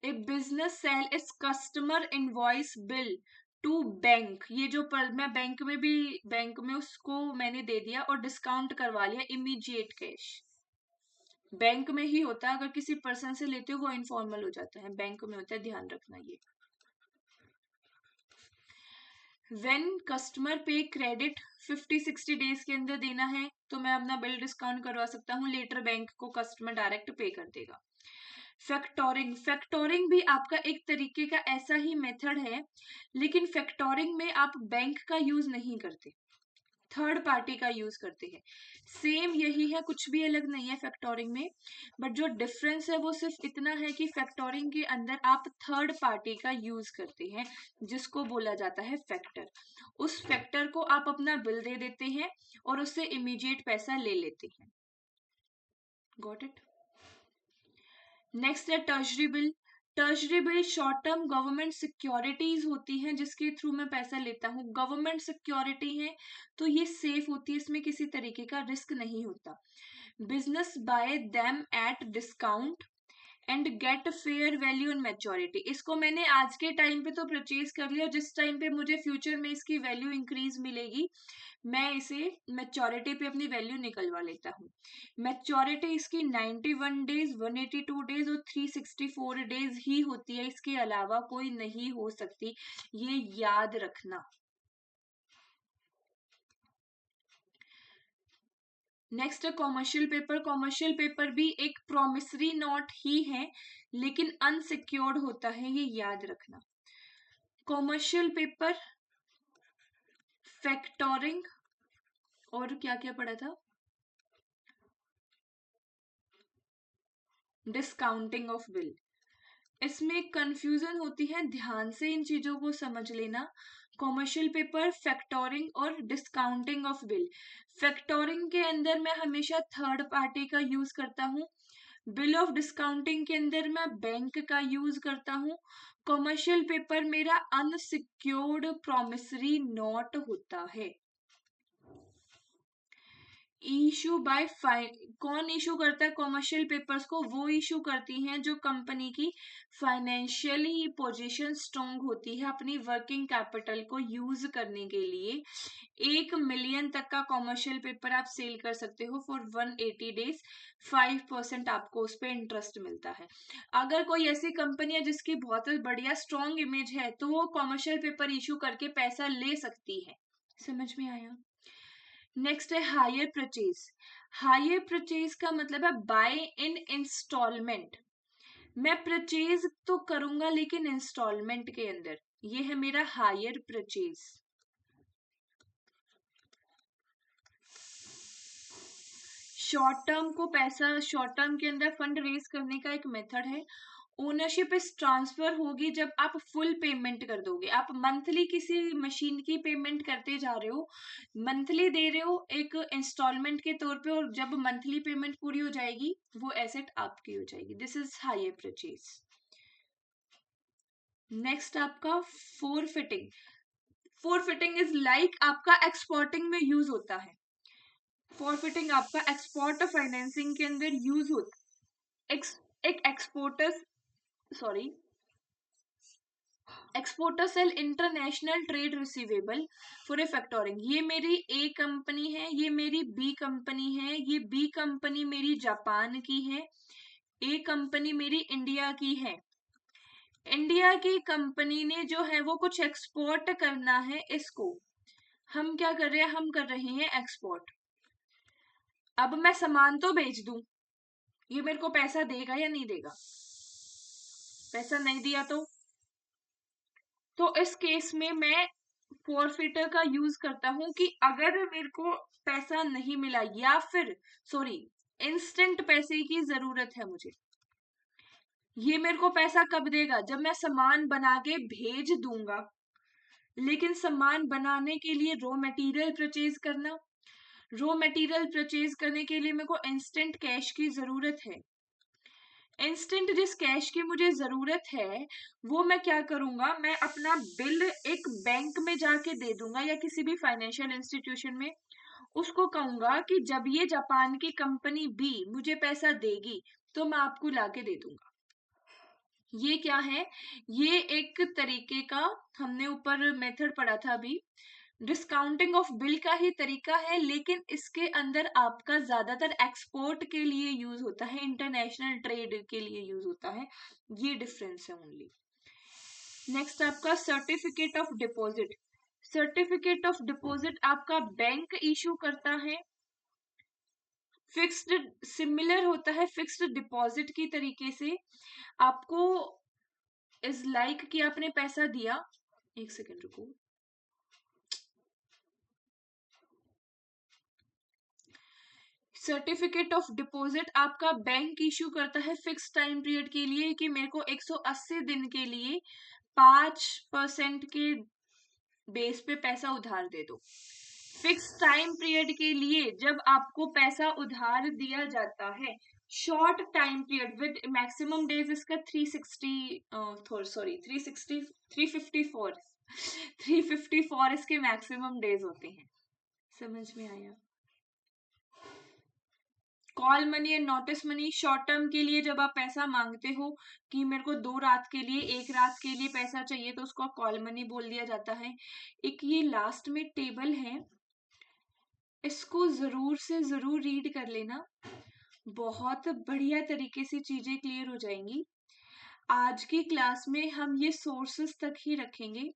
A business sell its customer invoice bill to bank, ये जो मैं बैंक में उसको मैंने दे दिया और डिस्काउंट करवा लिया, इमीडिएट कैश। बैंक में ही होता है, अगर किसी पर्सन से लेते हो वो इनफॉर्मल हो जाता है, बैंक में होता है, ध्यान रखना ये। व्हेन कस्टमर पे क्रेडिट 50-60 डेज के अंदर देना है तो मैं अपना बिल डिस्काउंट करवा सकता हूँ, लेटर बैंक को कस्टमर डायरेक्ट पे कर देगा। फैक्टोरिंग, फैक्टोरिंग भी आपका एक तरीके का ऐसा ही मेथड है, लेकिन फैक्टोरिंग में आप बैंक का यूज नहीं करते, थर्ड पार्टी का यूज करते हैं। सेम यही है, कुछ भी अलग नहीं है फैक्टोरिंग में, बट जो डिफरेंस है वो सिर्फ इतना है कि फैक्टोरिंग के अंदर आप थर्ड पार्टी का यूज करते हैं, जिसको बोला जाता है फैक्टर। उस फैक्टर को आप अपना बिल दे देते हैं और उससे इमीडिएट पैसा ले लेते हैं। Got it? नेक्स्ट है treasury bill. Treasury bill short term government securities होती हैं जिसके थ्रू मैं पैसा लेता हूँ, गवर्नमेंट सिक्योरिटी है तो ये सेफ होती है, इसमें किसी तरीके का रिस्क नहीं होता। Business buy them at discount and get fair value in maturity, इसको मैंने आज के टाइम पे तो परचेज कर लिया, जिस टाइम पे मुझे फ्यूचर में इसकी वैल्यू इंक्रीज मिलेगी मैं इसे मैच्योरिटी पे अपनी वैल्यू निकलवा लेता हूँ। मैच्योरिटी इसकी 91 डेज, 182 डेज और 364 डेज ही होती है, इसके अलावा कोई नहीं हो सकती, ये याद रखना। नेक्स्ट है कॉमर्शियल पेपर। कॉमर्शियल पेपर भी एक प्रोमिसरी नोट ही है, लेकिन अनसिक्योर्ड होता है, ये याद रखना। कॉमर्शियल पेपर, फैक्टोरिंग, और क्या क्या पढ़ा था, डिस्काउंटिंग ऑफ बिल। इसमें कंफ्यूजन होती है, ध्यान से इन चीजों को समझ लेना। कॉमर्शियल पेपर, फैक्टोरिंग और डिस्काउंटिंग ऑफ बिल। फैक्टोरिंग के अंदर मैं हमेशा थर्ड पार्टी का यूज करता हूँ। बिल ऑफ डिस्काउंटिंग के अंदर मैं बैंक का यूज करता हूँ। कॉमर्शियल पेपर मेरा अनसिक्योर्ड प्रोमिसरी नोट होता है। इशू बाय कौन इशू करता है कॉमर्शियल पेपर्स को? वो इशू करती हैं जो कंपनी की फाइनेंशियली पोजीशन स्ट्रांग होती है अपनी वर्किंग कैपिटल को यूज करने के लिए। 1 मिलियन तक का कॉमर्शियल पेपर आप सेल कर सकते हो फॉर 180 डेज। 5% आपको उस पर इंटरेस्ट मिलता है। अगर कोई ऐसी कंपनी है जिसकी बहुत बढ़िया स्ट्रांग इमेज है, तो वो कॉमर्शियल पेपर इशू करके पैसा ले सकती है। समझ में आया? नेक्स्ट है हायर परचेज। हायर परचेज का मतलब है बाय इन इंस्टॉलमेंट। मैं परचेज तो करूंगा लेकिन इंस्टॉलमेंट के अंदर, ये है मेरा हायर परचेज। शॉर्ट टर्म को पैसा, शॉर्ट टर्म के अंदर फंड रेज करने का एक मेथड है। ओनरशिप इस ट्रांसफर होगी जब आप फुल पेमेंट कर दोगे। आप मंथली किसी मशीन की पेमेंट करते जा रहे हो, मंथली दे रहे हो एक इंस्टॉलमेंट के तौर पे, और जब मंथली पेमेंट पूरी हो जाएगी वो एसेट आपकी हो जाएगी। This is hire purchase. Next आपका फोरफिटिंग। फोरफिटिंग इज लाइक आपका एक्सपोर्टिंग में यूज होता है। फोरफिटिंग आपका एक्सपोर्ट फाइनेंसिंग के अंदर यूज होता है। एक exporter, sorry, exporter sell international trade receivable for a factoring. ये मेरी ए कंपनी है, ये मेरी बी कंपनी है, ये बी कंपनी मेरी जापान की है, ए कंपनी मेरी इंडिया की है। इंडिया की कंपनी ने जो है वो कुछ एक्सपोर्ट करना है, इसको हम क्या कर रहे हैं, हम कर रहे हैं एक्सपोर्ट। अब मैं सामान तो बेच दूं, ये मेरे को पैसा देगा या नहीं देगा? पैसा नहीं दिया तो इस केस में मैं फॉरफिटर का यूज करता हूं कि अगर मेरे को पैसा नहीं मिला, या फिर सॉरी, इंस्टेंट पैसे की जरूरत है मुझे, ये मेरे को पैसा कब देगा? जब मैं सामान बना के भेज दूंगा। लेकिन सामान बनाने के लिए रॉ मटेरियल परचेज करना, रॉ मटेरियल परचेज करने के लिए मेरे को इंस्टेंट कैश की जरूरत है। इंस्टेंट जिस कैश की मुझे जरूरत है, वो मैं क्या करूंगा, मैं अपना बिल एक बैंक में जाके दे दूंगा या किसी भी फाइनेंशियल इंस्टीट्यूशन में। उसको कहूंगा कि जब ये जापान की कंपनी बी मुझे पैसा देगी तो मैं आपको लाके दे दूंगा। ये क्या है? ये एक तरीके का, हमने ऊपर मेथड पढ़ा था अभी, डिस्काउंटिंग ऑफ बिल का ही तरीका है, लेकिन इसके अंदर आपका ज्यादातर एक्सपोर्ट के लिए यूज होता है, इंटरनेशनल ट्रेड के लिए यूज होता है। ये डिफरेंस है ओनली। नेक्स्ट आपका certificate of deposit. Certificate of deposit आपका बैंक इशू करता है। फिक्स्ड, सिमिलर होता है फिक्स्ड डिपॉजिट की तरीके से। आपको इज लाइक कि आपने पैसा दिया, एक सेकेंड रुको, सर्टिफिकेट ऑफ डिपॉजिट आपका बैंक इशू करता है फिक्स टाइम पीरियड के लिए कि मेरे को 180 दिन के लिए 5% के बेस पे पैसा उधार दे दो। फिक्स टाइम पीरियड के लिए जब आपको पैसा उधार दिया जाता है, short time period with maximum days इसका 360, सॉरी 360, 354, 354 इसके मैक्सिमम डेज होते हैं। समझ में आया? Call money and notice money, short term के लिए जब आप पैसा मांगते हो कि मेरे को 2 रात के लिए, 1 रात के लिए पैसा चाहिए, तो उसको कॉल मनी बोल दिया जाता है। एक ये लास्ट में टेबल है, इसको जरूर से जरूर रीड कर लेना, बहुत बढ़िया तरीके से चीजें क्लियर हो जाएंगी। आज की क्लास में हम ये सोर्सेस तक ही रखेंगे।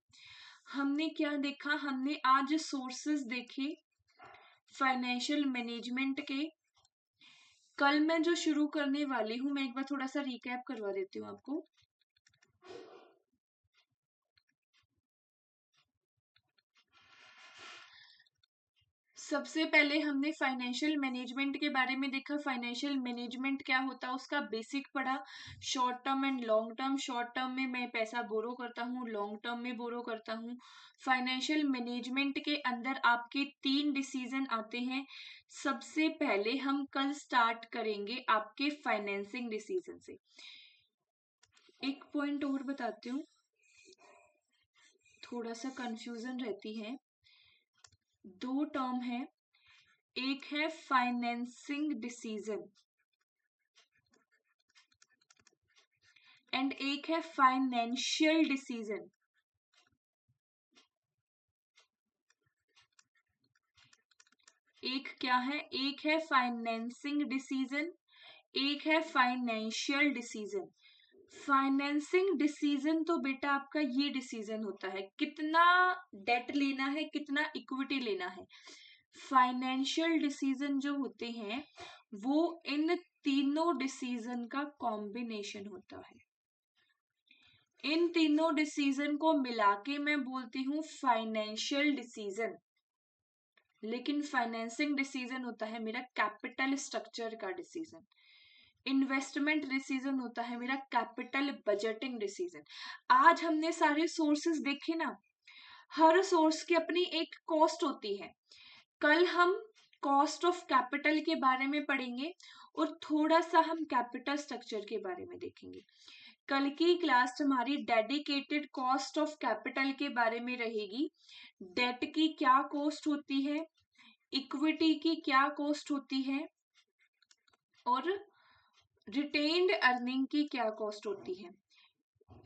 हमने क्या देखा? हमने आज सोर्सेस देखे, फाइनेंशियल मैनेजमेंट के कल मैं जो शुरू करने वाली हूँ, मैं एक बार थोड़ा सा रिकैप करवा देती हूँ आपको। सबसे पहले हमने फाइनेंशियल मैनेजमेंट के बारे में देखा। फाइनेंशियल मैनेजमेंट क्या होता है उसका बेसिक पढ़ा। Short term and long term. Short term में मैं पैसा बोरो करता हूँ, लॉन्ग टर्म में बोरो करता हूँ। फाइनेंशियल मैनेजमेंट के अंदर आपके 3 डिसीजन आते हैं। सबसे पहले हम कल स्टार्ट करेंगे आपके फाइनेंसिंग डिसीजन से। एक पॉइंट और बताती हूँ, थोड़ा सा कंफ्यूजन रहती है। 2 टर्म है, एक है फाइनेंसिंग डिसीजन एंड एक है फाइनेंशियल डिसीजन। एक क्या है, एक है फाइनेंसिंग डिसीजन, एक है फाइनेंशियल डिसीजन। फाइनेंसिंग डिसीजन तो बेटा आपका ये डिसीजन होता है कितना डेट लेना है, कितना इक्विटी लेना है। फाइनेंशियल डिसीजन जो होते हैं वो इन तीनों डिसीजन का कॉम्बिनेशन होता है। इन तीनों डिसीजन को मिला के मैं बोलती हूँ फाइनेंशियल डिसीजन। लेकिन फाइनेंसिंग डिसीजन होता है मेरा कैपिटल स्ट्रक्चर का डिसीजन। इन्वेस्टमेंट डिसीजन होता है मेरा कैपिटल बजटिंग डिसीजन। आज हमने सारे सोर्सेस देखे ना, हर सोर्स की अपनी एक कॉस्ट होती है। कल हम कॉस्ट ऑफ कैपिटल के बारे में पढ़ेंगे और थोड़ा सा हम कैपिटल स्ट्रक्चर के बारे में देखेंगे। कल की क्लास हमारी डेडिकेटेड कॉस्ट ऑफ कैपिटल के बारे में रहेगी। डेट की क्या कॉस्ट होती है, इक्विटी की क्या कॉस्ट होती है और रिटेन्ड अर्निंग की क्या कॉस्ट होती है।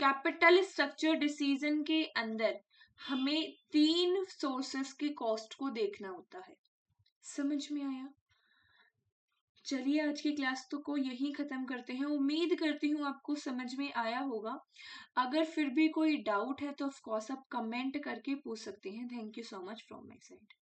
कैपिटल स्ट्रक्चर डिसीजन के अंदर हमें 3 सोर्सेस की कॉस्ट को देखना होता है। समझ में आया? चलिए आज की क्लास तो को यहीं खत्म करते हैं। उम्मीद करती हूँ आपको समझ में आया होगा। अगर फिर भी कोई डाउट है तो ऑफ कोर्स आप कमेंट करके पूछ सकते हैं। Thank you so much from my side.